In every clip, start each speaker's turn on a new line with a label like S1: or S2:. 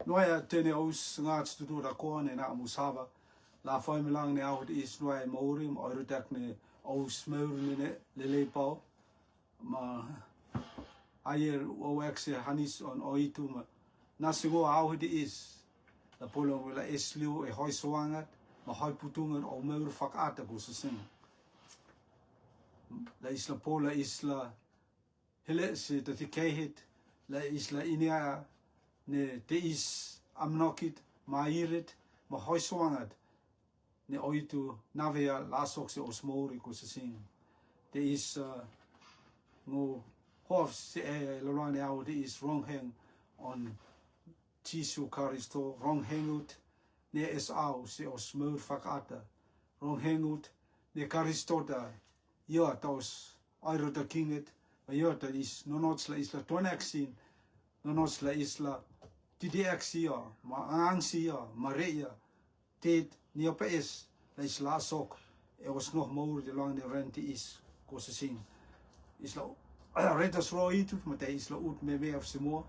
S1: Noia tene aus ngats tutu da ko ne na musava la foi melang ne au is noia mori mo rutak ne aus meur ne lele pau ma ayer o exe hanis on oitu ma nasigo au is la polo la esliu e hoi soangat ma hoi putungan o meur fak ata ko sing la isla pola isla hele se te kehit la isla inia ne te is amnokit mairit ma hoi soangat ne oitu navea lasok se osmori ko sing te is ngo hof se lorane au te is wrong hang on Jesu Christo wrong hangut ne es au se osmur fakata wrong hangut ne Christoda ja tos airota kinget ja dat is nonots la isla tonaxin nonots la isla TDXia ma angsia Maria tet niopes la isla sok e was nog moer de lang de rente is ko se sing isla retas roi tu met isla ut me we of se mo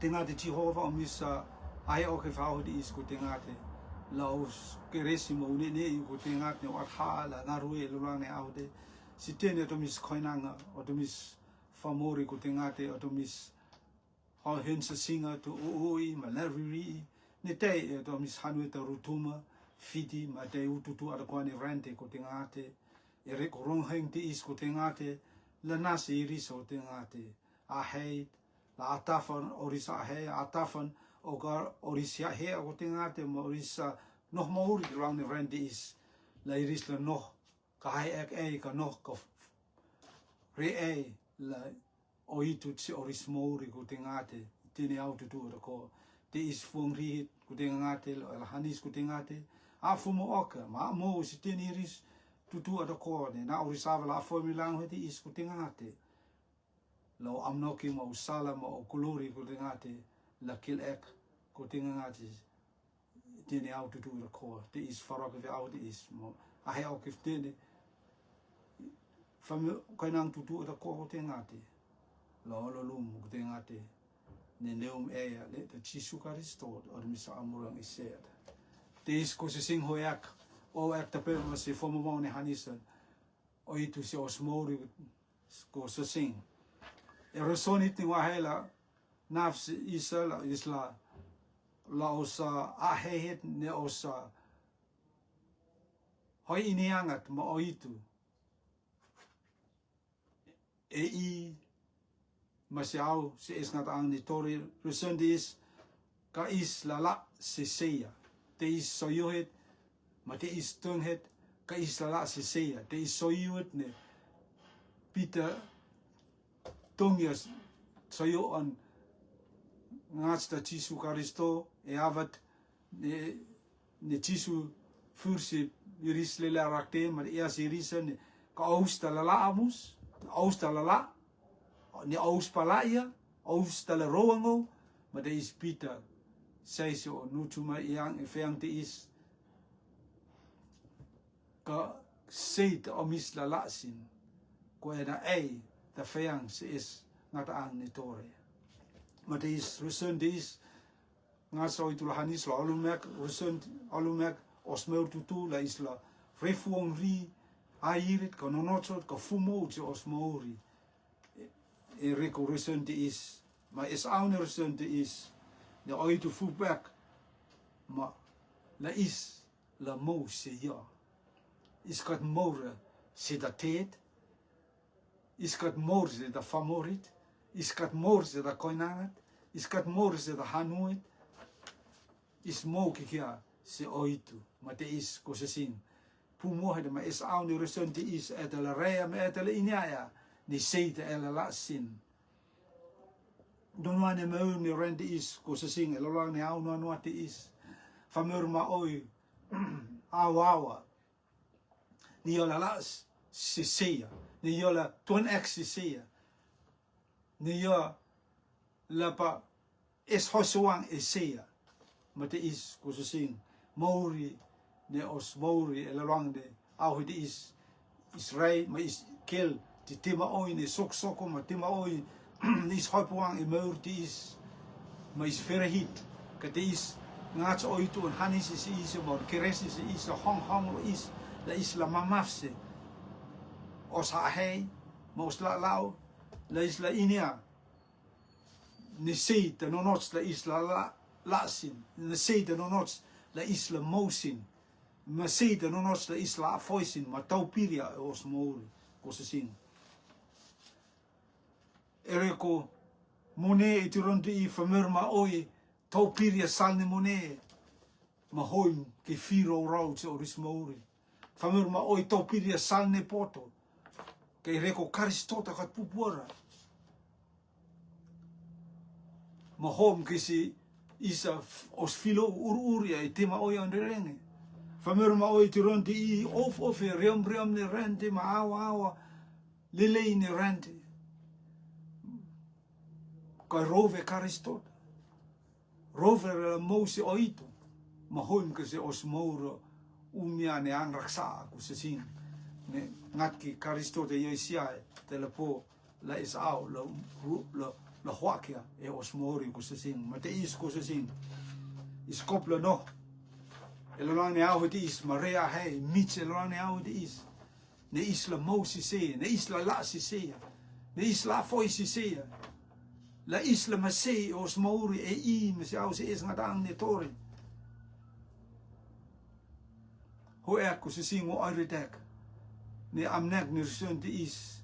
S1: tinga de Jehovah misa ai ook gevou die is ko tinga te laus keresimo ne ko tinga te wat hala na rue lo lang ne aude si tene to mis koinanga o to mis famori ko tinga te o to mis ha hense singa to oi malaviri ne te to mis hanwe ta rutuma fiti ma te ututu ada ko ne rente ko tinga te e re ko rong heng te is ko tinga te la nasi iris o tinga te a heit la atafan orisa he atafan ogar orisia he o tinga te orisa nog mouri lang ne rente is la iris la nog ka hai ek ka nog ka re la oitu tsi oris mouri ko tinga te tini aututu da ko te is fung ri ko tinga te la hanis ko tinga te a fumo oka ma mo si tini iris tutu ada ko ne na orisa la formulang he te is ko tinga te lo amnoki mo usala mo kuluri ko tinga te la kil ek ko tinga te tini aututu da ko te is farok ve au te is mo a he ok if tini fam kainang tutu da ko tinga te lo lum ko tinga te ne neum le te Jesu Christo or misa amurang ised te is ko se sing hoyak o ek te pe ma se fomo mo ne hanisen o itu se osmori ko se sing e resonit ni wahela nafs isla la osa ahehet ne osa hoi iniangat ma o itu e masiau se is ngat ang ni tori resondis ka is lala se seya te is soyohet ma te is tunghet ka is lala se seya te is soyohet ne Peter tungyas soyo on ngats da Jesu Christo e avat ne Jesu fursi iris lela rakte ma e as irisen ka austa lala amus austa lala ni aus palaya aus tala roango ma de is Peter sei so nutuma yang efang te is ka seit omis la lasin ko era da feang se is ngata ang ni tore ma de is rusun dis nga so itu hanis lo alumek rusun alumek osmeur tutu la isla refuong ri airit ko nonotsot ko fumo te osmori e reko rusun is ma is aune rusun is de oitu feedback ma la is la mo se ja is kat more se da tet is kat more se da favorit is kat more se da koinangat is kat more se da hanuit is mo kia se oitu ma te is ko se sin pumo de ma is aune rusun is etela rea me etela inia ni seite ela la sin don wane meu ni rende is ko se sing lo lang ni au no te is fameur ma oi awa ni ola la se seya ni ola ton ex se seya ni yo la pa es hosuang e seya ma te is ko se sing mori ne os mori lo lang de au de is Israel ma is kel ti tema oi ne sok soko ma tema oi nis hopuang e meur is ma is verhit ka te is ngats oitu en hanis is mo keresi is hong is la mamafse os hei mos la lau la isla inia ni seita no nots la isla lasin ni seita no nots la isla mosin ma seita no nots la isla foisin ma taupiria os mouri ko se sin ereko mone e tironti i famerma oi taupiria salne mone ma hoim ke firo rauts oris mouri famerma oi taupiria salne poto ke reko karistota kat pupuara ma hom ke si isa os filo uria e tema oi anderenge famerma oi tironti i of e reom ne rente ma awa lele ne rente ka rove karistota rove mosi oito ma hom ke se os mouro umia ne anraksa ku se sin ne ngatki karistota yesia telepo la is au la huakia e os mori ku se sin ma te is ku se sin is kopla no e lo ne au te is marea hei mitse lo ne au te is ne isla mosi se ne isla la si se ne isla foi si se la isla masei os mori e I me se au se is ngatang ne tori ho e ku se sin o aritek ne amnek ni rsun te is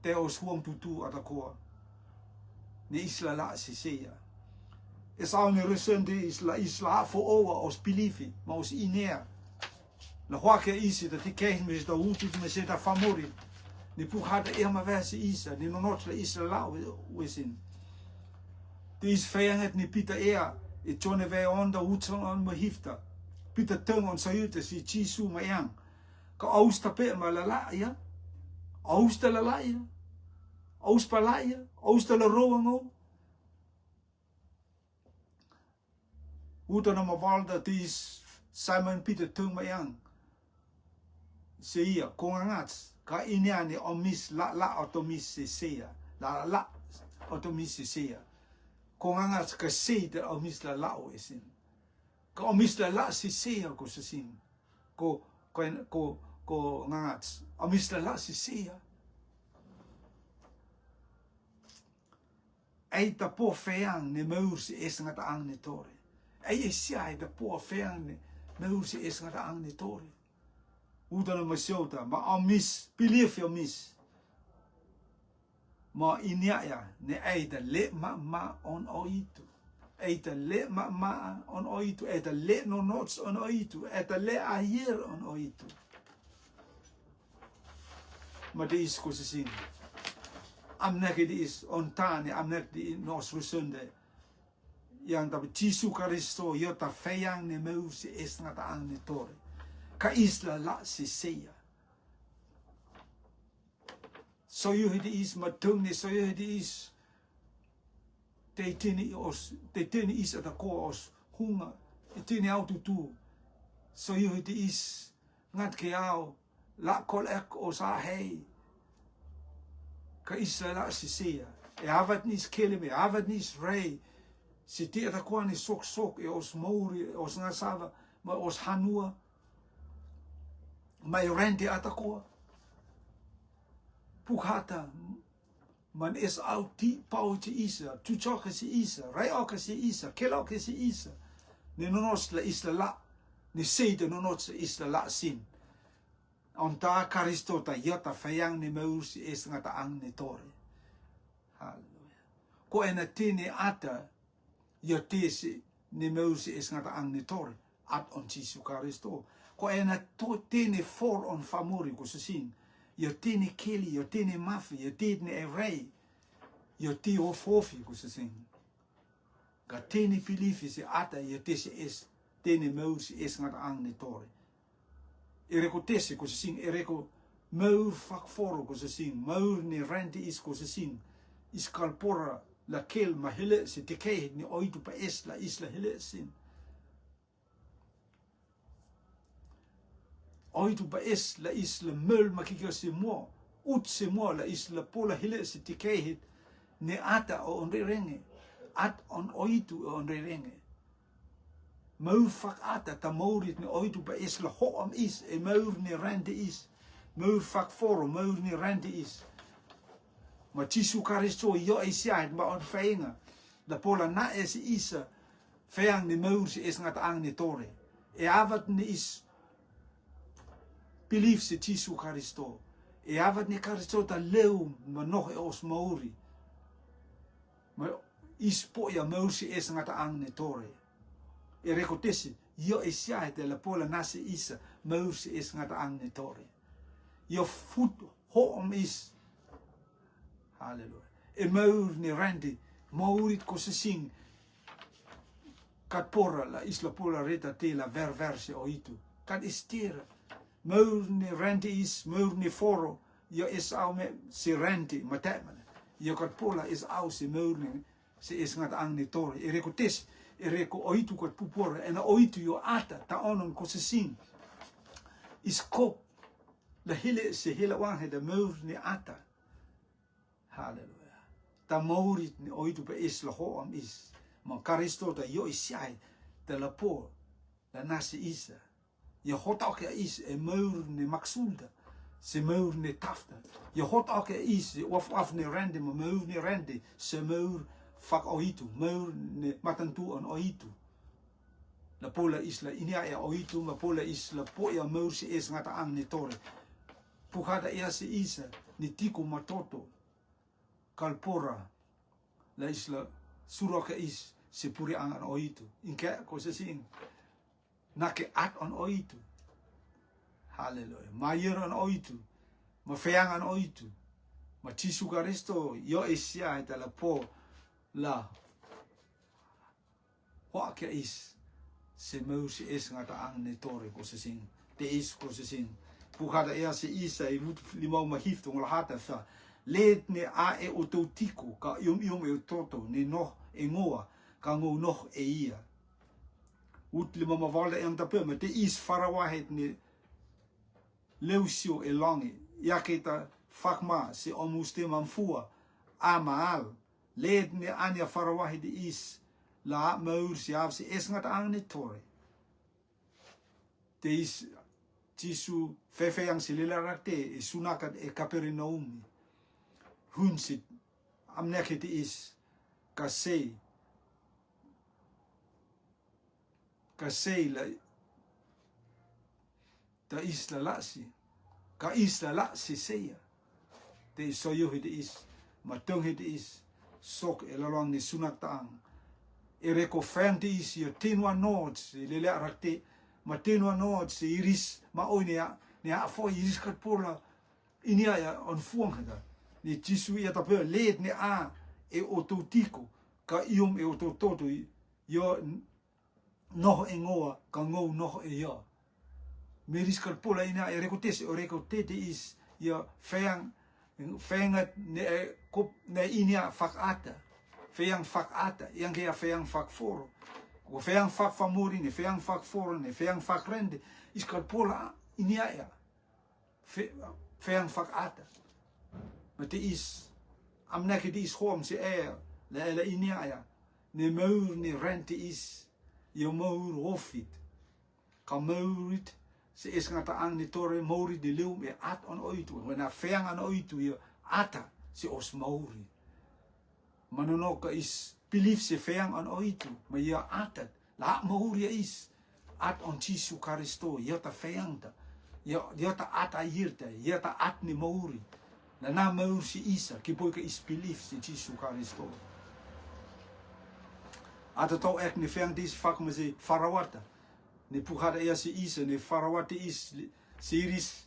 S1: te os huang tutu atakoa ne isla la si seia es au ne rsun te isla fo oa os bilifi ma os inea la huake isi dat ik krijg me da hutu me se da famori ne pu hada e ma verse isa ne no not la isla la wesin te is feanget ni pita ea e chone ve onda hutson on me hifta pita tung on sayute si chisu ma yang ka austa pe ma la ya austa la ya auspa la ya austa la roango Uta na mavalda tis Simon Peter tung ma yang se ia kongangats ka iniani omis la automis se sea la automis se sea kongangats ka se de omis la oesin ka omis la se sea ko se sin ko ngangats omis la se sea ai ta po feang ne meus es ngata ang ne tore ai sia da po feang ne meus es ngata ang ne tore Uda na masiota ma amis belief yo mis ma inia ne aida le ma on oitu aida le ma on oitu aida le no nots on oitu aida le ayer on oitu ma dis ko se sin amnek is on tane amnek di nos rusunde yang da Jesu Kristo yo ta feyang ne meus es ngata ang ne tore ka isla la si seia so you hidi is matung ni so you hidi is te tini is at ko os hunga tini auto tu so you hidi is ngat ke au la kol ek os a hei ka isla la si seia e havat nis kelime havat nis rei si te at ko ni sok e os mouri os ngasava ma os hanua mai rente atakoa pukhata man is out ti pauti isa tu choke si isa rai oka si isa keloke si isa ne nonos la isla la ne seide nonos isla la sin onta karistota yata fayang ne meus es ngata ang ne tore haleluya ko ena tini ata yotesi ne meus es ngata ang ne tore at on Jesu Kristo ko ena to tene for on famori ko se sin yo tene keli yo tene mafi yo tene erei yo ti ofofi ko se sin ka tene pilifi se ata yo tese es tene meus es ngat ang ne tore ereko tese ko se sin ereko meu fak foro ko se sin meu ne rente is ko se sin is kalpora la kel ma hele se te ke ni oitu pa es la isla hele sin oitu pa es la isla mul makika se mo ut se mo la isla pola hele se tikehit ne ata o onre renge at on oitu on rerenge. Mau fak ata ta maurit ni oitu pa is la hoam is e maur ni rente is. Maur fak foro maur ni rente is. Ma Jesu Karisto yo e siait ba on fainga. La pola na es isa feang ni maur si es ngata ang ni tore. E avat ni is belief si Jesu Karisto. E avat ni Karisto ta leu ma nog e os mauri. Ma is po ya maur si es ngata ang ni tore. E rekotesi yo e siait la pola na si isa maur si es ngata ang ni tore. Yo fut hoam is. Halleluja. E maur ni rende, maurit ko se sing kat pora la isla pola reta te la verse o itu. Kat istira. Maur ni rende is, maur ni foro, yo is au me si rende, matemane. Yo kat pola is au si maur ni, si is ngat ang ni tore. E reko tes, e reko o itu kat pupora, en o itu yo ata, ta onon ko se sing. Is kop, la hele se hele wang he de maur ni ata. Halleluja. Ta maurit ni oitu pe is la hoam is. Ma Karisto ta yo isiai te la po la nasi isa. Je hot ook is e maur ni maksulda. Se maur ni tafta. Je hot ook is of ni rende ma maur ni rende. Se maur fak oitu. Maur ni matantu an oitu. La pola is la inia e oitu ma pola is la po ya maur si es ngata ang ni tore. Pukada ea si isa ni tiku matoto. Kalpora la isla suroka is se puri angan oitu. Inke ko se sing nake at on oitu. Halleluja. Ma yer on oitu. Ma feang an oitu. Ma Jesu Karisto yo esia ita la po la hoake is se mau si es ngata ang ne tore ko se sing. Te is ko se sing. Pukada ea se isa i mut limau mahiftung la hata sa. Leed ne a e o tau tiku ka e o toto ne noh e ngoa ka ngou noh e ia. Ut lima mawalda e ang tape ma te is farawahet ne leusio e langi. Ia kita fakma se omuste mamfua a maal. Leed ne ania farawahet is la maur si af si es ngat ang ne tore. Te is Jesu fefe yang sililarate e sunakat e Kapernaum. Hun sit amnek is kasei la ta isla lasi ka isla lasi seya te soyo hit is matong hit is sok elalong ni sunak taang e reko fente is yo tinwa nods lele rakte matinwa nods iris ma oinia ne a fo iris kat pola inia ya on fuang hada ni Jesu ia tape leed ne a e o tau tiko ka iom e o tau toto yo noho e ngoa ka ngou noho e ia meris kar pola ina e rekotese o rekotete is ia feangat ne e kop ne inia fak ata feang fak ata yang kia feang fak foro o feang fak famuri ne feang fak foro ne feang fak rende is kar pola inia ia feang fak ata. Maar het is, amnek het is gewoon ze la inia ya, ne maur ne rente is, je maur hofit, kan maurit, se is ngata ang ni tore mauri de leum e at on oitu, wana feang an oitu je ata se os mauri, manonoka is belief se feang an oitu, maar je atat, la mauri is, at on Jesu Karisto, je ta feang ta, je ta ata hirte, je ta at ni mauri. Na na maur si isa, ki poi ka is belief si Jesu Karisto. Ata tau ek ni feang dis fak me se farawata. Ni pukhada ea si isa, ni farawata is si iris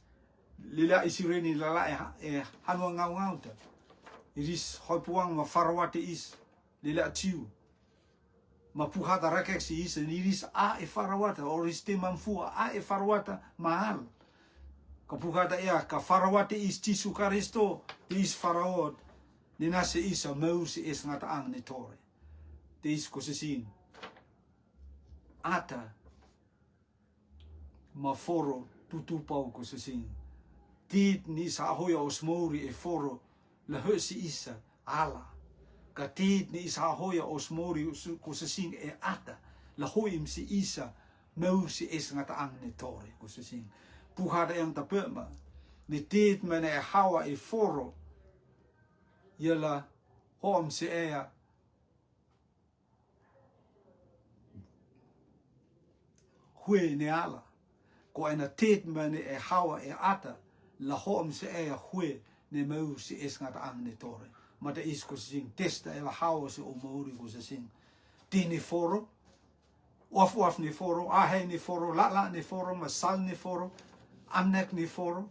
S1: lila isireni lala e hanwa ngau ngau ta. Iris hoi puang ma farawata is lila tiu. Ma pukhada rakek si isa, ni iris a e farawata, oris te mamfua a e farawata mahal. Kapukata ea ka farawate is Jesu Karisto te is faraod ni nase isa maur si es ngata ang ni tore te is ko se sin ata ma foro tutu pau ko se sin tit ni sa hoya os mauri e foro la husi isa ala Katit ni isa hoya osmori kusasing e ata la hoim si isa mau si es ngata ang ni tore kusasing puhada yang tapema ni tit mene e hawa e foro yela hom si ea hue ne ala ko ena tit mene e hawa e ata la hom si ea hue ne mau si es ngata ang ni tore ma te is kusasing testa e la hawa si o mauri kusasing tini foro waf ni foro, ahe ni foro, la ni foro, masal ni foro, amnek ni foro.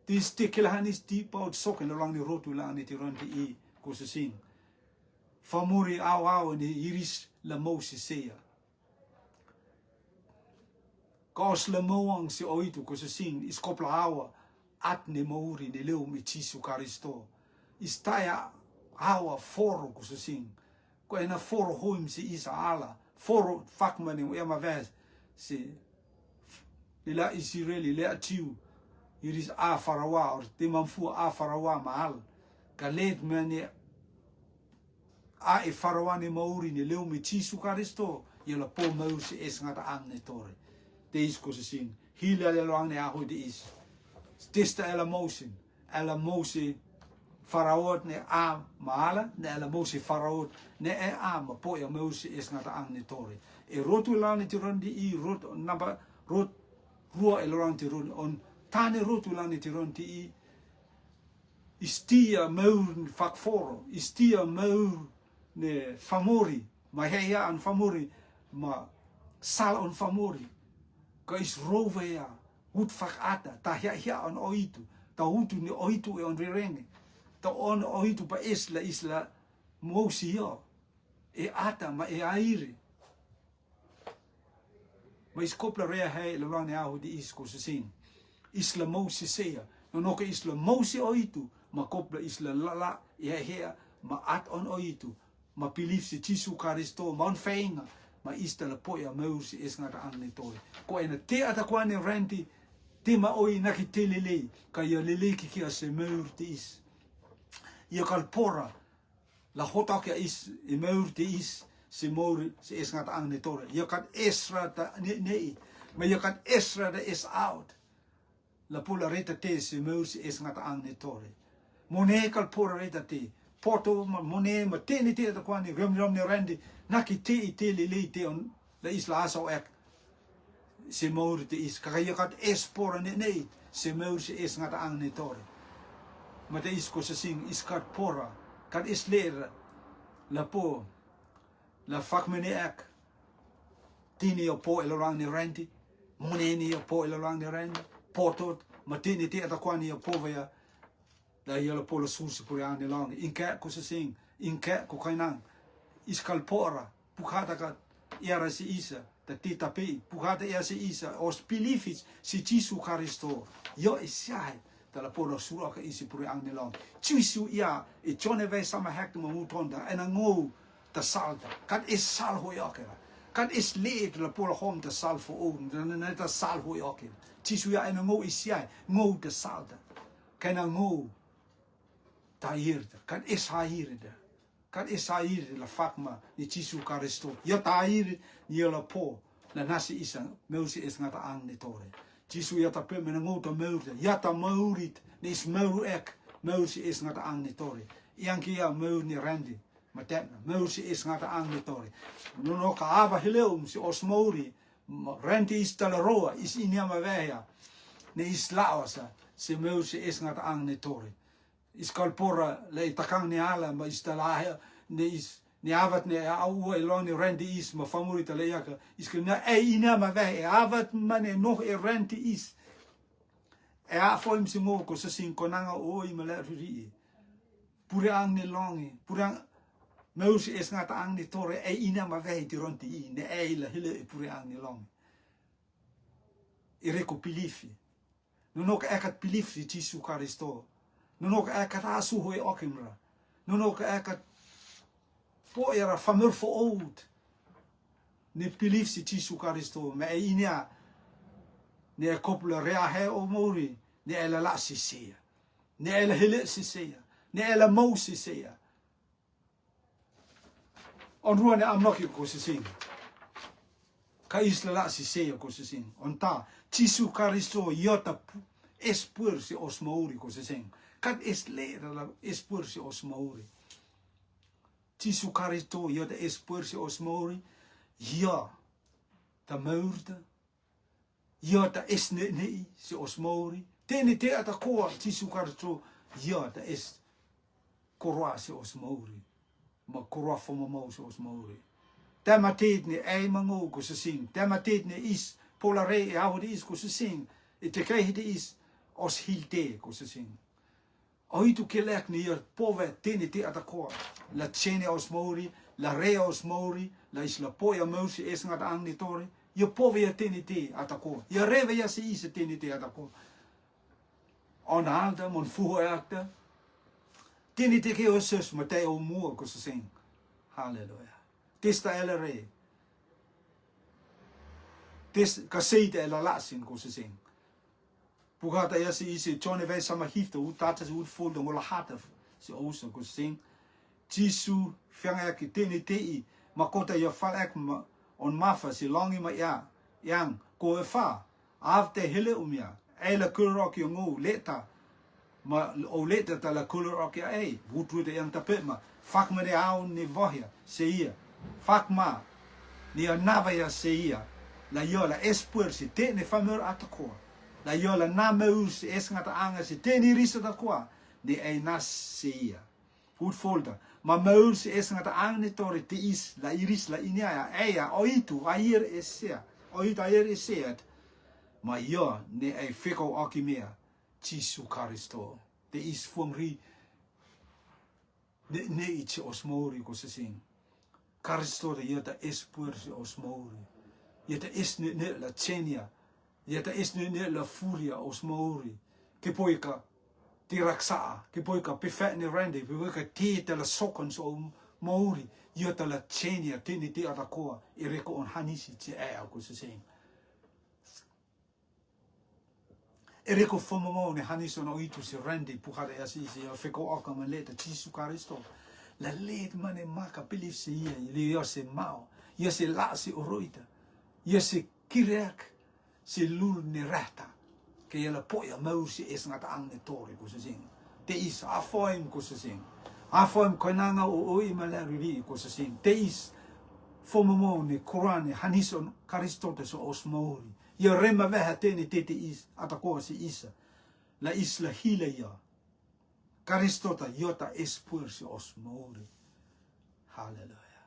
S1: Dis tikilahan is di paut soken lang ni rotu lang ni tironti I kusasing. Famuri aw ni iris la mosi seya. Kaos la moang si oitu kusasing is kopla awa at ni mauri ni leo mi chisu karisto. Istaya awa foro kusasing. Ko ena foro hoim si isa ala foro fakmani o ema ves si ila Israeli le atiu iris a farawa or te manfu a farawa mahal kalet mani a e farawa ni mauri ni leo mi chisu karisto yela po mau si es ngata ang ni tore te is kusasing hila le loang ne aho di is testa ela mosi faraot ne a maala ne ala mosi faraot ne e a ma po ya mosi es ngata ang ni tore e rotu la ni tirondi I rot namba rot rua e lorang tiron on tane rotu la ni tirondi I istia mau fakforo istia mau ne famori ma heia an famori ma sal on famori ka is rove ya hut fak ata ta hia on oitu ta hutu ni oitu e on rerenge ta on oitu pa isla mosi yo e ata ma e aire ma iskopla rea hei le lane ahu di isko sesing isla mosi seya no ke isla mosi oitu ma kopla isla lala e hea ma at on oitu ma pilif si chisu karisto ma on feinga ma ista la poia mosi es ngata ang toi ko ena te ata kwane renti te ma oi naki te lele ka ia lele ki kia se meur te is ia kalpora la hotake is e meur te is se mori se es ngata ang tore ia kan esra ta nei ma ia kan esra da is out la pula reta te se meur se es ngata ang tore mone kalpora reta te poto mone ma te ni te ta kwani rom ne rendi naki te lele te on la isla aso ek se mori te is ka ia kan espora nei se meur se es ngata ang tore ma te is ko se sing is kat pora kan is leer la po la fakmene ek tini o po elorang ni rendi moneni o po elorang ni rendi potot matini te atakwani o po via da yelo polo susi puri ani long inka ko se sing inka ko kainang iskal pora pukhata ka era si isa ta tita pe pukhata era si isa os pilifis si chisu karisto yo isai ta la polo sura ka isi puri ani long chisu ia e chone ve sama hekto mo tonda ena ngo ta salta kan is sal ho yakera kan is leed la pola hom ta sal fo on na ta sal ho yakera chisu ya ena ngo isia ngo ta salta kan ngo ta hirda kan is ha hirda kan is ha hirda la fakma ni chisu karisto ya ta hir ni la po la nasi isa meusi is ngata ang ni tore chisu ya ta pe mena ngo ta meurda ya ta maurit ni is mau ek meusi is ngata ang ni tore yanki ya mau ni rendi matena meusi is ngata ang tore no ka ava hileu si osmori renti is talaroa is inyama veya ne is laosa si meusi is ngata ang tore is kalpora le takang ni ala ma is talahe ne is ni avat ne au elon ni renti is ma famuri tale yaka is kena e inyama veya avat mane nog e renti is e a foim si mo ko sa sin konanga o i mala ri pure ang ni longi purang meusi es ngata ang ni tore e ina ma vei ti ronti I ne e la hele e pure ang ni long e reko pilifi non ok ekat pilifi ti su karisto non ok ekat asu hoi okimra non ok ekat po era famur fo oud ne pilifi ti su karisto me e ina ne e kopula rea he o mori ne e la la sisia ne e la hele sisia ne ela Moses sea on ruane amnoki ko sing ka isla la si sea ko sing on ta Jesu Christo yota espur si osmauri ko sing kat es le la espur si osmauri Jesu Christo yota espur si osmauri ja ta meurde yota es ne si osmauri teni te ata ko Jesu Christo yota es korwa si osmauri ma korwa foma mo si osmauri Tema tijd ne ei mango ko se sing. Tema tijd ne is polare e hou de is ko se sing. E te krijg de is os hilte ko se sing. Oi tu kelek ne hier pove tene te atakor. La chene os mori, la rea os mori, la is la poia mosi es ngat ang ni tori. Yo pove ya tene te atakor. Ya reve ya se is tene te atakor. On alta mon fuho akta. Tene te ke osus matei o mo ko se sing. Halleluja. Testa ela re. Tes kaseite ela lasin ko se sing. Pugata ya se ise Johnny vai sama hifte u tata se u folde ngola hata se osa ko se sing. Jesu fianga ki teni tei makota ya fal ek on mafa se longi ma ya yang ko e fa afte hele umia. Ela kulrock yo ngo leta ma o leta ta la kulrock ya ei wutu de yang tapet ma fak me de au ni vohia se ia Fakma ni anavaya seia la yola espur si te ne famur atakoa la yola na meus es ngata anga si te ni risa takoa ni e nas seia goed folder ma meus es ngata ang ni tori te is la iris la inia eia oitu air esia oitu air eset ma yo ne e fiko akimea Jesu Christo te is fongri ne ich osmori ko se sing Christo de yeta espur si osmori. Yeta is ne la chenia. Yeta is ne la furia osmori. Ke poika ti raksa. Ke poika perfect ne rende. Ke poika ti te la sokons o mauri. Yeta la chenia tini ti atakoa. Ireko on hanisi ti ea ko se sing. Ireko fomomo ne hanison o itu si rende. Pukare asisi. Feko aka maleta. Jesu Christo. La led mane maka pilif se ia li yo se mao yo se la se oroita yo se kirek se lul ne rata ke la poia mau se es ngata ang ne tore ko se sing te is afoim ko se sing afoim koinanga o oi malariri ko se sing te is fomomo ne Quran hanison Christotes osmori yo rema veha tene te is atako se isa la isla hila ya Karistota yota espur si osmori. Halleluja.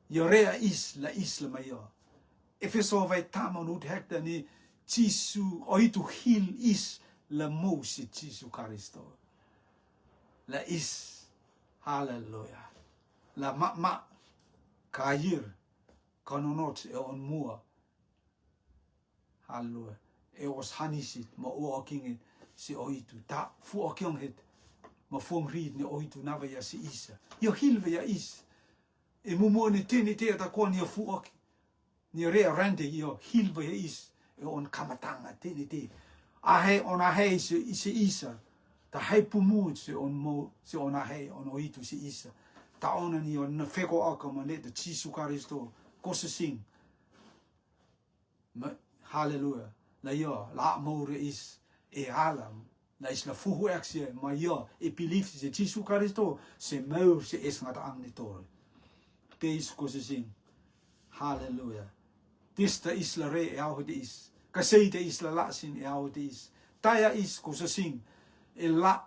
S1: Jorea is la isla mayo. Efeso vai tamon ut hekta ni Jesu oitu hil is la mosi Jesu Karisto. La is. Halleluja. La ma kair kanonot e on mua. Halleluja. E os hanisit ma o okingin si oitu ta fu okyong het. Ma fong rid ne oitu nava ya si isa. Yo hilve ya is. E mumo ne teni te ata kon yo fuok. Ni rea rande yo hilve ya is. E on kamatanga teni te. Ahe on ahe se isa. Ta hei pumut se on mo se on ahe on oitu si isa. Ta ona ni on feko aka ma le te Jesu Christo ko se sing. Halleluja. La yo la more is e alam. La is la fuhu eksie, ma ja, epilif se Jesu Christo, se meur se es ngat ang ni tore. Te is ko se sing. Halleluja. Tista is la re e au de is. Kaseite is la lasin e au de is. Taya is ko se sing. E la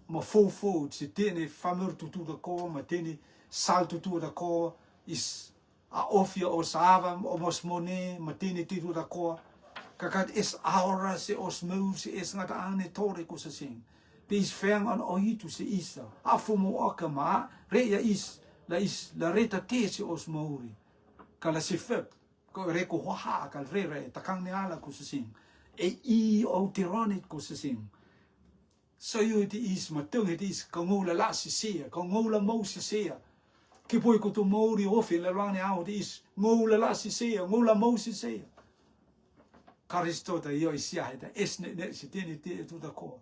S1: ma fo se tene famur tutu da ko, ma tene sal tutu da ko, is a ofia o savam, o mos mone, ma tene titu da ko. Kakat is aura se osmou se es ngata ane tore ko se sing. Te is feng an oitu se isa. Afumo aka ma, rea is la reta te se osmouri. Kala se fep, ko reko hoha kal re takang ne ala ko se sing. E I o tironit ko se sing. So yu te is ma tung het is ka ngola la se sea, ka ngola mo se sea. Ki poi ko to mouri ofi la rane au te is ngola la se sea, ngola mo se sea. Karistota yo isiahita esne ne sitini te tu da ko.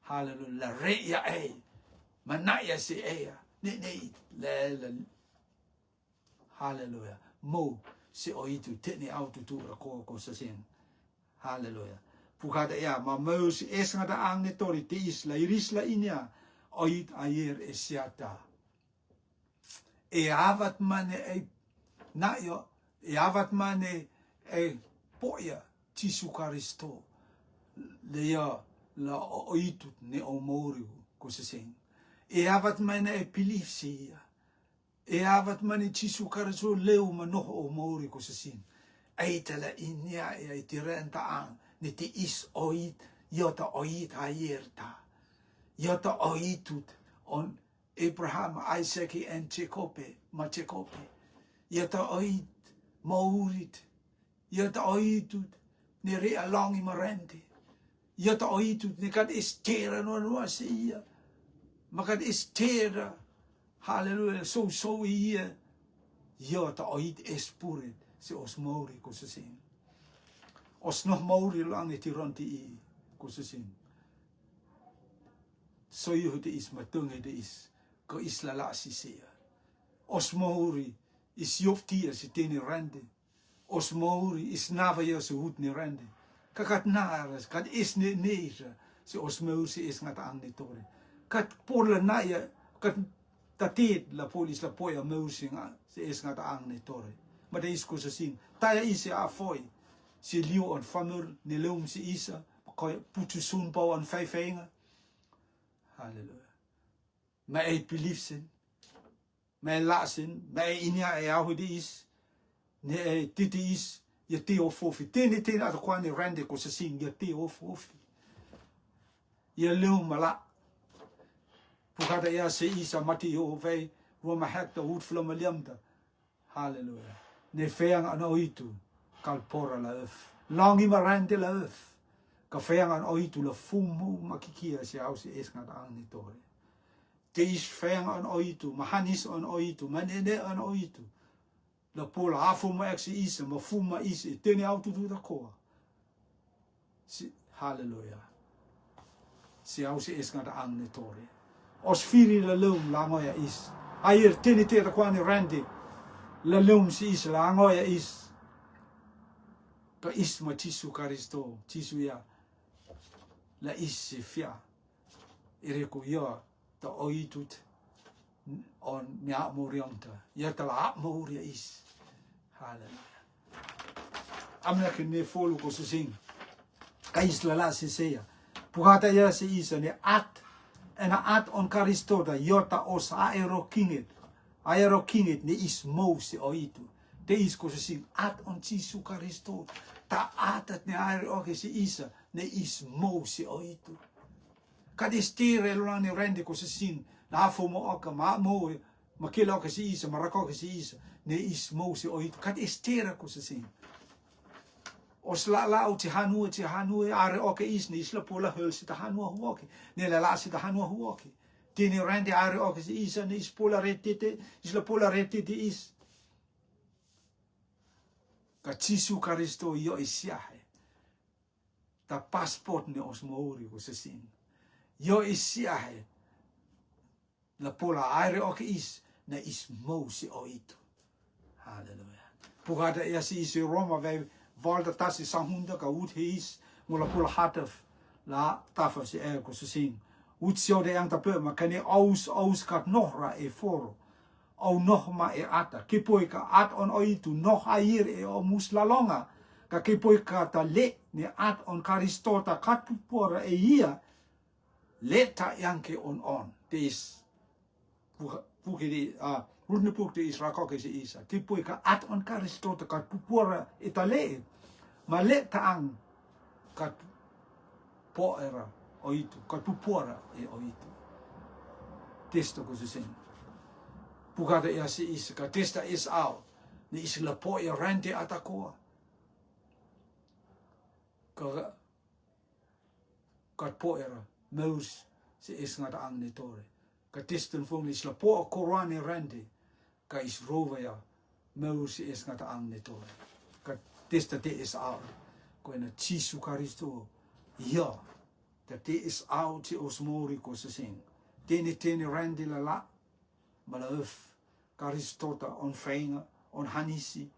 S1: Hallelujah. La re ya e. Manaya si ea. Ni le. Hallelujah. Mo si o itu tene au tu ko sa sing. Hallelujah. Pukada ea ma mo si ngata ang ni tori te isla irisla inya oit ayer esiata. E avat mane e nayo e avat mane e poia Jesu Kristo le ya la oitu ne o mori ko sa sing. E avat mane e pilifsia. E avat mani Jesu Kristo leu manoho o mori ko sa sin. Ai tala inya e te renta ang ni te is oit yota oit ayerta. Yota oitut on Abraham, Isaac and Jacob, ma Jacob. Yota oit maurit. Yota oitut ni re alongi marente. Yota oitut ni kad estera no sia. Makad estera. Hallelujah. So hier. Ja, ta oit espurit. Se os mauri ko sa sin. Os nog mauri lang iti ronti I ko sa sin. So yu te is matung te is. Ko is lala si siya. Os mauri is yoftia si teni rende. Os mauri is nava ya se hut ni rende. Kakat naras. Kat is ne neisa. Se os mauri si is ngata ang ni tore. Kat pola na ya. Kat tatit la polis la poia meusinga se es ngata ang ni tore. Ma de is ko sa sin. Taya isi a foi. Se liu on famur ni leum si isa. Ko putu sun pau on feifinga. Halleluja. Ma e pilifsin. Ma e lasin. Ma e inia e ahu di is. Ne e titi is. Ya te o fofi. Tene ata kwa ni rende ko sa sin. Ya te o fofi. Ya leum malak. Pukada ia se isa mati o vei roma hekta hut flama liamta. Halleluja. Ne feang an oitu kalpora la ef. Langi marante la ef. Ka feang an oitu la fumu makikia se au se es ngata ang ni tore. Te is feang an oitu, mahanis an oitu, manene an oitu. La pola hafu ma ek se isa, ma fuma isa, tene au tu da koa. Halleluja. Se au se es ngata ang ni tore. Os firi la leum la ngoia is. Ayer tene te da kwani randi. La leum si is la ngoia is. Ka is ma Jesu Kristo, Jesu ya. La is si fia. Ireko ya ta oitut on mea morianta. Ya ta la moria is. Halleluja. Amna ke ne folu ko se sing. Ka is la se seya. Pukata ya se isa ne at en at on Karistota jota os aero kingit ne is mose oitu. Te is ko se sing at on Jesu Kristo. Ta atat ne aero ke se isa ne is mose oitu. Kad estire lo ne rende ko se sing na fo mo oka ma mo makilo ke se isa marako ke se isa ne is mose oitu. Kad estire ko se sing. Os la o te hanua are oke is ni isla pola hul si te hanua huoke. Ne la si te hanua huoke. Tini rende are oke si isa ni is pola retete, isla pola retete is. Ka Jesu Kristo yo isiahe. Ta passport ne os mauri ko se sin. Yo isiahe. La pola are oke is na is mose oitu. Halleluja. Pugada ia si isi Roma vei valda tasi sahunda ka ut heis mola pula hataf la tafa se e ko se sing ut sio de ang tape ma kane aus kat nohra e foro au nohma e ata ke poi ka at on oitu noh air e o muslalonga ka ke poi ka ta le ne at on Karistota kat pupora e ia leta yanke on des pukiri Rune puk te is rakoke se isa. Te pui ka at on Karistota kat pupura itale. Ma le taang kat poera oitu. Kat pupura e oitu. Testa ko se sen. Pukata ia se isa. Ka testa is au. Ni is la po e rente atakoa. Kat poera. Meus se is ngata ang ni tore. Ka testa fong ni is la po korane rente. Ka is rova ya meus is ngata ang ni tore. Ka testa te is au. Ko na Jesu Kristo. Ja. Dat te is au te os mori ko se sing. tene randi la malauf karistota on feinga on hanisi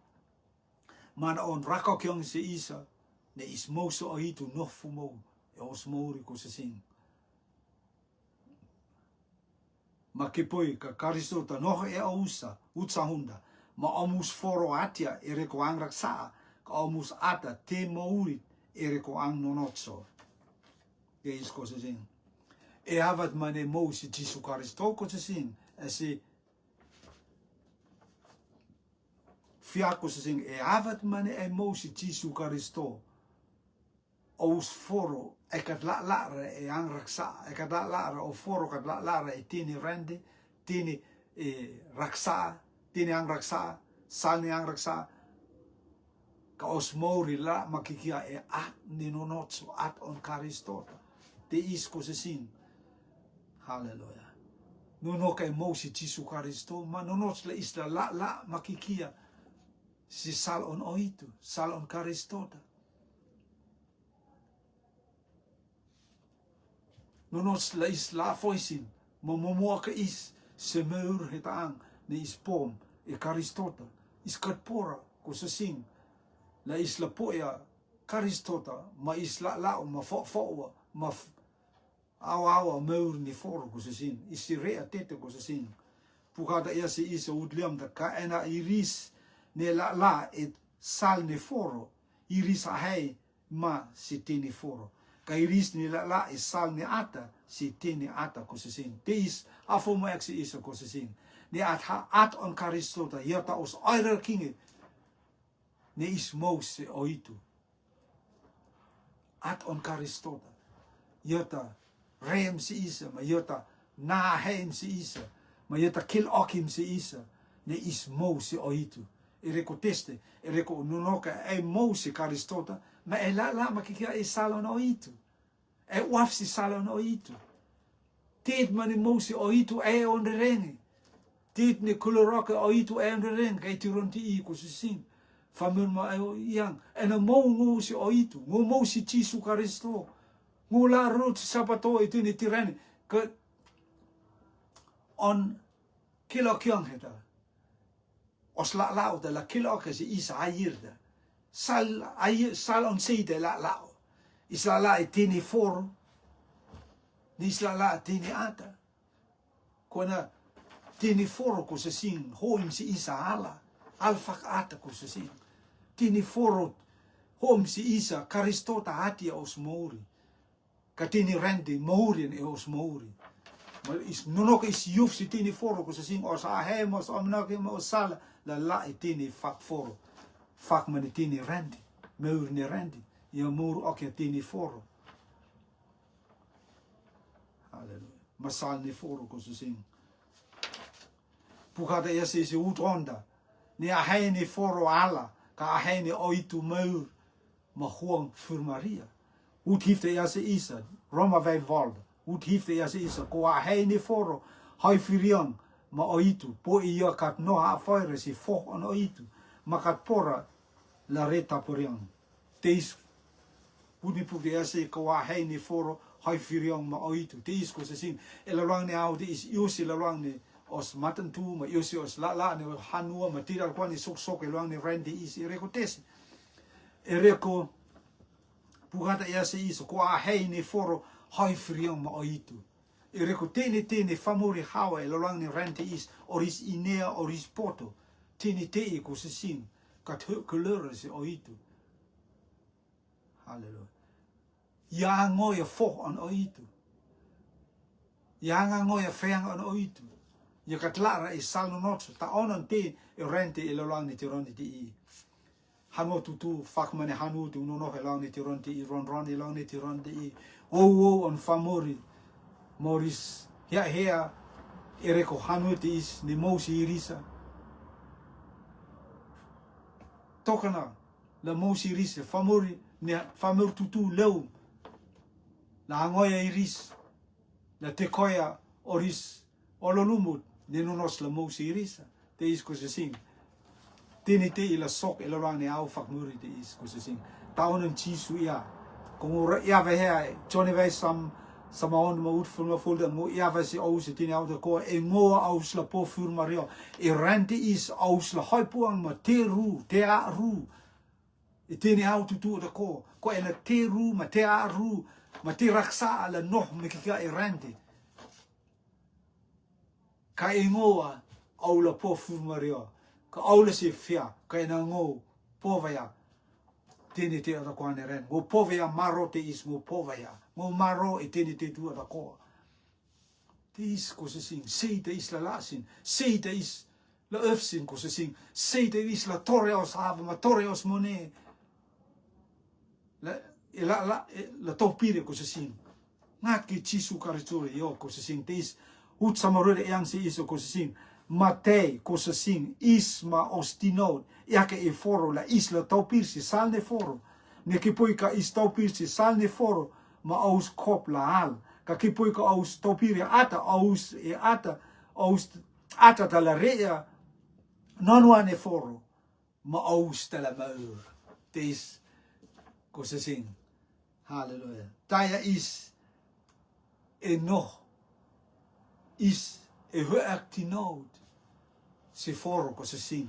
S1: mana on rakokyong se isa ne is moso oitu no fumo e os mori ko se sing ma ke poi ka karistota no e ausa utsa hunda ma omus foro atia ere ko ang raksa ka omus ata te mouri ere ko ang nonotso e is ko se sing e havat mane mosi Jesu Karisto ko se sing esi fiako se sing e havat mane e mosi Jesu Karisto os foro e kat la e ang raksa e kat la o foro kat la e tini rende tini raksa tini ang raksa salni ang raksa ka os mori la makikia e at ni nonotso at on Karistota te isko se sing hallelujah no ka mosi Jesu Karisto ma nonotso la isla la makikia si sal on oitu sal on Karistota nonos la is la foisin mo ka is se meur hetaang ne is pom e Karistota is katpora ko se sing la is la poia Karistota ma is la ma fo ma awa meur ni foro ko se sing is rea tete ko se sing pukada ia se is udliam da ka ena iris ne la et sal ne foro iris ahai ma si tini foro ka iris ni la e sal ni ata si tini ata ko se sing te is afo mo ex is ko se sing ne at on Karistota yata os oirer kinge ne is mose oitu at on Karistota yata rem si isa ma yata na hen si isa ma yata kil okim si isa ne is mose oitu ereko teste ereko nunoka e mose Karistota ma e la makikia e salon oitu e wafsi salon oitu tit mani mosi oitu e on de rengi tit ni kuloroka oitu e on de rengi kai tironti i ko sing famur ma e yang en mo mosi oitu mo mosi Jesu Karisto mo la rot sabato itu ni tirani ke on kilo kyong heta os la de la kilo ke si isa ayirda sal on seide la isla la e tini foro nisla la tini ata kona tini foro ko se sing hoim si isa ala alfak ata ko se sing tini foro hoim si isa Karistota hati os mouri ka tini rendi mouri e os mouri ma is nonok is yuf si tini foro ko se sing os ahemos omnak mo sala la e tini fak foro fak mani tini rendi mouri ni rendi ia mur ok tini foro hallelujah masal ni foro ko se sing pukada ia se utronda ni ahai ni foro ala ka ahai ni oitu mur ma huang fur Maria ut hifte ia se isa Roma 5 vold ut hifte ia se isa ko ahai ni foro hai firion ma oitu po ia kat no ha foire si fo on oitu ma kat pora la reta porion teis pudi pudi ase ko ahai ni foro hai firiong ma oitu te is ko se sing e la lang ne au te is yosi la lang ne os matan tu ma yosi os la ne hanua ma tira kwani sok e lang ne rendi is e reko tes e reko pugata ia se is ko ahai ni foro hai firiong ma oitu e reko tene famori hawa e la lang ne rendi is oris inea oris poto tene te ko se sing kat kleur se oitu hallelujah ya ngoya fo on oitu ya ngoya feang on oitu ya katlara e salno not ta onon te e rente e lolang ni tironi ti hamo tutu fak mane hanu tu no no helang ni tironi ti ron e lang ni tironi ti o on famori moris ya hea ereko hanu ti is ni mosi irisa tokana la mosi irisa famori ne famor tutu leu la ngoya iris la tekoya oris ololumut ne nonos la mosi irisa te is ko se sing tini te ila sok ila rang ne au fak muri te is ko se sing taonen Jesu ia kung ya ve hea Johnny ve sam Samaon maut fulma fulda mo iava si aus tini au ko e ngoa aus la po fur mario e rente is aus la haipuang ma te ru te a ru e tini au tu da ko e na te ru ma te a ru ma te raksa ala noh me kika e rente ka e ngoa au la po fur mario ka au la se fia ka e na ngo po vaya tini te ada ko ane ren mo po vaya maro te is mo po vaya mo maro e tini te tu ada ko te is ko se sing sei te is la lasin sei te is la öfsin ko se sing sei te is la torre os hava ma torre os mone la topire ko se sing ngat ki chisu karitore yo ko se sing te is ut samarore yang se iso ko se sing Matei ko se sing isma ostinod yake e foro la isla topirsi salne foro ne ki poi ka is topirsi salne foro ma aus kop la al ka ki poi ka aus topiri ata aus e ata tala rea non wane foro ma aus tala maur tes ko se sing hallelujah taya is e no is e ho actinod se foro ko se sing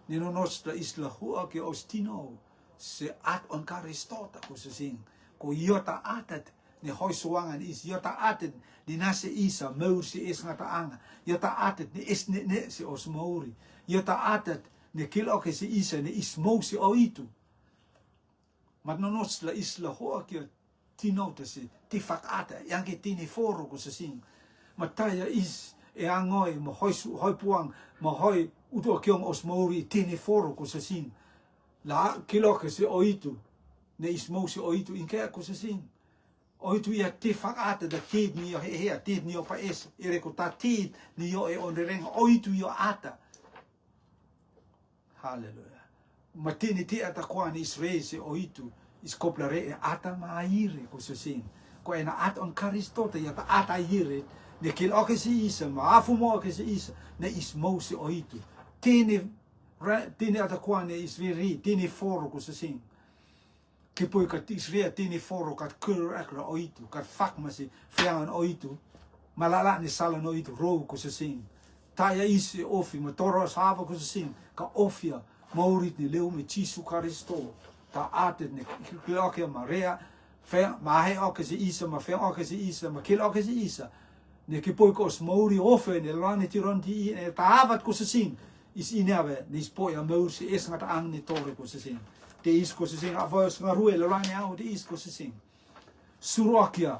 S1: ni no nostra isla hua ke ostino se at on karistota ko se sing ko iota atat ni hoi soangan is iota atat ni nase isa maur si is ngata anga iota atat ni is ne si os mauri iota atat ni kilo ke si isa ni is mo si oitu mat no nostra isla hua ke tinota se ti fakata yang ke tini foro ko se sing mataya is e angoi mo hoi puang mo hoi uto kiong os mauri tini foro ko se sing la kilo ke se oitu ne is mo se oitu in ke ko se sing oitu ia te fakata da tid ni o he tid ni o pa es ere ko ta tid ni o e on reng oitu yo ata hallelujah matini ti ata kwa ni Israel se oitu is koplare e ata maire ko se sing ko ena at on karistota ia ta ata ire ne kil o ke si isa ma afu mo ke si isa ne is mo se oitu tini ata kwa ne is veri tini foro ko se sing ke poi ka tisria tini foro ka kur akra oitu ka fak ma si fian oitu malala ni sala no oitu ro ko se sing taya is ofi ma toro sava ko se sing ka ofia maurit ni leu me chisu karisto ta atet ne kloke marea fe ma he o ke si isa ma fe o ke si isa ma kil o ke si isa ne ke poi kos mauri ofe ne lani tironti e tavat ko se sing is inave ne spoi a maur se es ngata ang ne tore ko se sing te is ko se sing avos ngarue lani au te is ko se sing surokia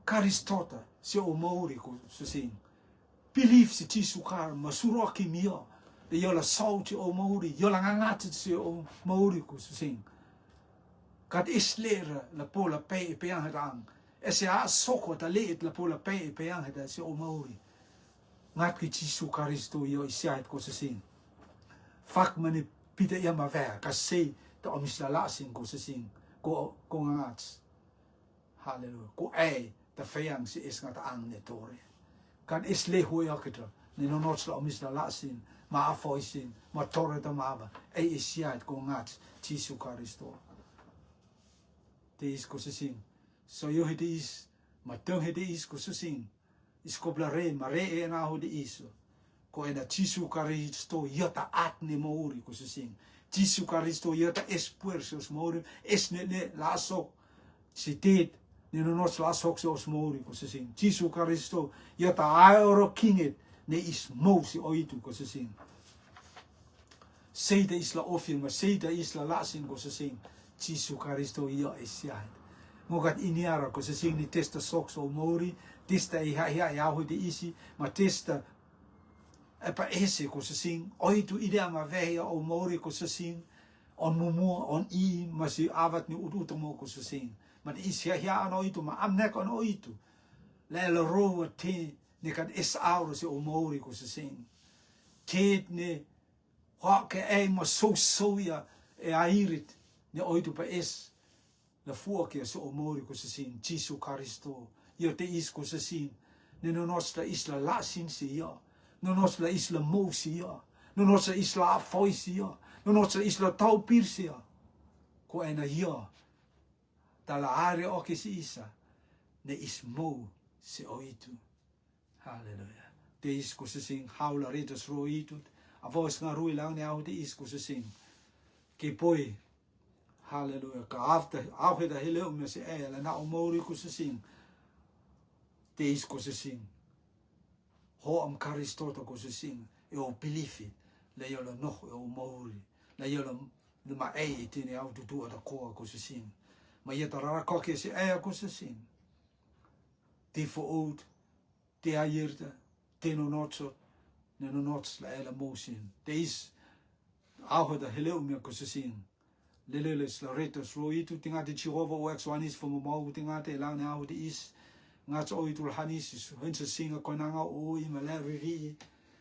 S1: karistota se o mauri ko se sing belief se tisu kar ma suroki mio de yola sauti o mauri yola ngangati se o mauri ko se sing kat islera la pola pe ang hang ese a soko ta leet la pola pe ang hada se o mauri ngat ki Jesu Karisto yo isiat ko se sing fak mani pita ia ma ver ka se ta omisla la sing ko se sing ko ngat hallelujah ko ta feang si is ngata ang ne tore kan isle hui akita ni no nots la omisla la sing ma afoisin ma tore ta maba isiat ko ngat Jesu Karisto te is ko se sing so yo hede is ma tong hede is ko se sing is koblare mare e na ho de iso ko ena Jesu Karisto yata atne mauri ko se sing Jesu Karisto yata espuersos mauri esne la so sitet ni no nos la so os mauri ko se sing Jesu Karisto yata aero kinget ne is mosi oitu ko se sing seida isla ofin ma seida isla lasin ko se sing Jesu Karisto yo esiat mogat iniara ko se sing ni testa soks o mauri testa ia ho de isi ma testa e pa ese ko se sing oitu idea ma veia o mauri ko se sing on mumu on I ma si avat ni utu mo ko se sing ma isi ia an oitu ma amnek on oitu le ro te ne kad es auro se o mauri ko se sing te ne ho ke e ma so ya e airit ne oitu pa es la fuokia se o mauri ko se sing Jesu Karisto yo te is ko se sing ne no nostra isla la sin si yo no nostra isla mo si yo no nostra isla foi si yo no nostra isla tau pir si yo ko ena yo dalla area o che si isa ne is mo se o itu. Hallelujah. Te is ko se sing haula retas ro itu. A voice nga rui lang ne au te is ko se sing. Ke poi. Hallelujah. Ka after au he da hele me se e la na o mori ko se sing. Te is ko se sing. Ho am karistota ko se sing. E o believe le yo lo no e o mori. Le yo lo ma e te ne au tu ada ko se sing. Ma ia ta rara koke se e ko se sing. Te fo oud. Te aierta. Te no notso. Ne no nots la ela motion. Te is au da hele me ko se sing. Lelele la retos ro itu tinga te Jehovah works one is from mau tinga te la na au te is ngats o itu hanis hense singa konanga o I maleri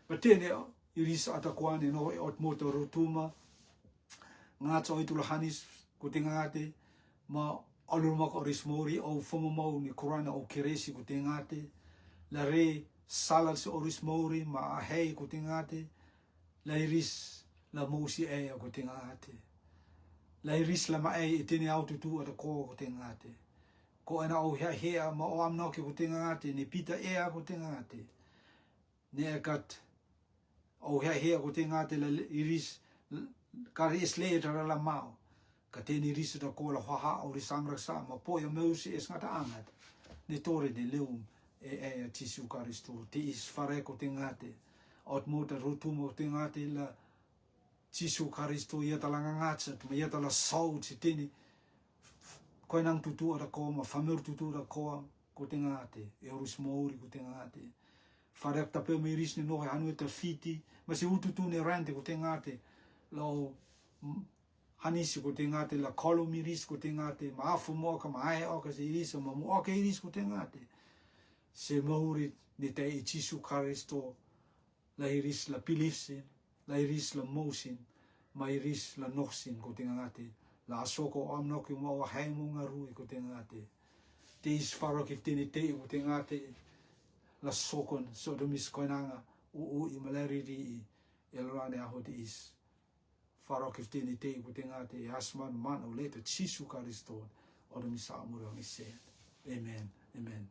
S1: patene iris atakwane no ot moto rotuma ngats o itu hanis ko tinga te ma alurma ko rismori o fomo mau ni korana o keresi ko tinga te la re salal se orismori ma hei ko tinga te la iris la mosi e ko tinga te la iris la mai e tene auto tu ada ko te ngate ko ana o hea ma o amno ke ko te ngate ne pita e ko te ngate ne kat o hea ko te ngate la iris ka ris le tra la mau ka te ni iris da ko la ha o risangra sa ma po ya meusi es ngata angat ne tore de leum e tisu karisto te is fare ko te ngate ot mota rotumo te ngate la Jesu Karisto ia talanga ngatsa, ma ia tala sau te tini. Koe nang tutu ada koa, ma whameur tutu ada koa, ko te ngate, e orus mauri ko te ngate. Whareak tapeu me iris ni nohe hanu e ta fiti, ma se ututu ne rante ko te ngate, lau hanisi ko te ngate, la kolo miris ko te ngate, ma afu moka, ma ae oka se irisa, ma mo oka iris ko te ngate. Se mauri ni te I Jesu Karisto, la iris la pilifsin, la iris la mosin, ma iris la noxin ko te ngate, la asoko o amnoki mo o haimu ngarui ko te ngate. Te is wharo ki tene te ko te ngate, la sokon sodomis koinanga, u I malariri I elrane aho te is. Wharo ki tene te ko te ngate, e asman man o leta Jesu Karisto, o de misa amura mi se. Amen, amen.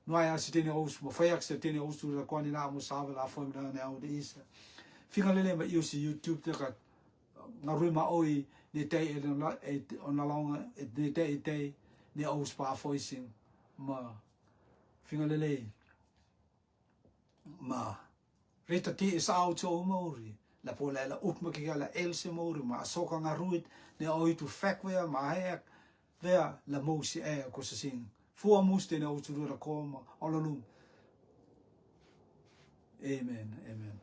S1: Noai asi tene aus, mo whaiak se tene aus tu la kwani na mo sawe la fo mna ne aho te isa. Finga lele ma iu si YouTube te ka ngarui ma oi ne te e ona longa ne te ne au spa voicing ma finga lele ma reta ti is out o mori la pola la upma ki la else mori ma soka ngarui ne oi tu fakwe ma hek vea la mosi e ko se sing fu muste ne o tu ra koma alalum amen amen